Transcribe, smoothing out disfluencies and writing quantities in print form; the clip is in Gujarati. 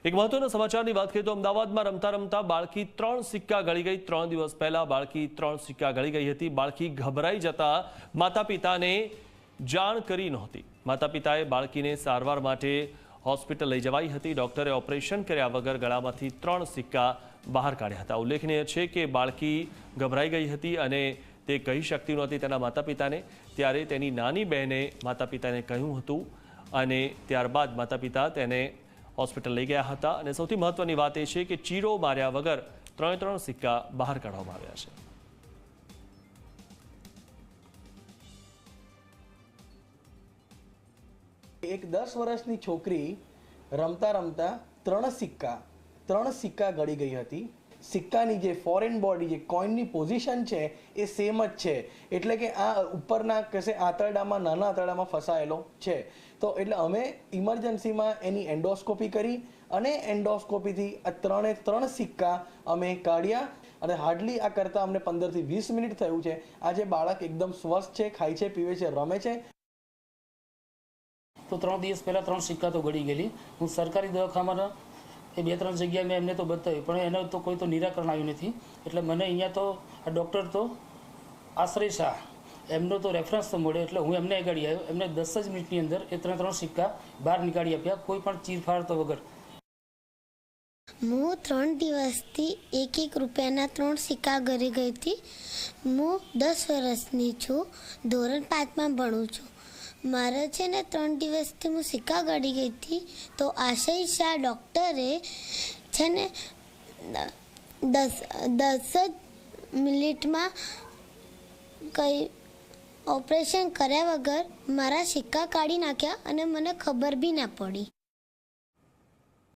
એક મહત્વના સમાચારની વાત કરીએ તો અમદાવાદમાં રમતા રમતા બાળકી 3 સિક્કા ગળી ગઈ। 3 દિવસ પહેલા બાળકી 3 સિક્કા ગળી ગઈ હતી। બાળકી ગભરાઈ જતા માતા પિતાને જાણ કરી નહોતી। માતા પિતાએ બાળકીને સારવાર માટે હોસ્પિટલ લઈ જવાઈ હતી। ડોક્ટરે ઓપરેશન કર્યા વગર ગળામાંથી 3 સિક્કા બહાર કાઢ્યા હતા। ઉલ્લેખનીય છે કે બાળકી ગભરાઈ ગઈ હતી અને તે કહી શકતી નહોતી તેના માતા પિતાને। ત્યારે તેની નાની બહેને માતા પિતાને કહ્યું હતું અને ત્યારબાદ માતા પિતા તેને હોસ્પિટલ લઈ ગયા હતા। અને સૌથી મહત્વની વાત એ છે કે ચીરો માર્યા વગર 3 સિક્કા બહાર કાઢવામાં આવ્યા છે। एक 10 વર્ષની છોકરી રમતા રમતા 3 સિક્કા ગળી ગઈ હતી। સિક્કાની જે ફોરેન બોડી જે કોઈનની પોઝિશન છે એ સેમ જ છે, એટલે કે આ ઉપરના કશે આંતરડામાં નાના આંતરડામાં ફસાયેલો છે। તો એટલે અમે ઇમરજન્સીમાં એની એન્ડોસ્કોપી કરી અને એન્ડોસ્કોપીથી આ 3 સિક્કા અમે કાઢ્યા અને હાર્ડલી આ કરતાં અમને 15 થી 20 મિનિટ થયું છે। આજે બાળક એકદમ સ્વસ્થ છે, ખાય છે, પીવે છે, રમે છે। તો 3 દિવસ પહેલાં 3 સિક્કા તો ગળી ગયેલી। હું સરકારી દવાખાનામાં એ 2-3 જગ્યાએ મેં એમને તો બતાવ્યું, પણ એનો તો કોઈ તો નિરાકરણ આવ્યું નથી। એટલે મને અહીંયા તો આ ડૉક્ટર તો આશ્રય શાહ એમનો તો રેફરન્સ તો મળ્યો, એટલે હું એમને આગળ આવ્યો। એમને 10 જ મિનિટની અંદર એ 3 સિક્કા બહાર નીકાળી આપ્યા, કોઈ પણ ચીરફાડ તો વગર। હું 3 દિવસથી 1-1 રૂપિયાના 3 સિક્કા ગળી ગઈ હતી। હું 10 વર્ષની છું, ધોરણ 5માં ભણું છું। મારે છે ને 3 દિવસથી હું સિક્કા ગળી ગઈ હતી, તો આશય શાહ ડૉક્ટરે છે ને 10 મિનિટમાં કંઈ ઓપરેશન કર્યા વગર મારા સિક્કા કાઢી નાખ્યા અને મને ખબર બી ના પડી।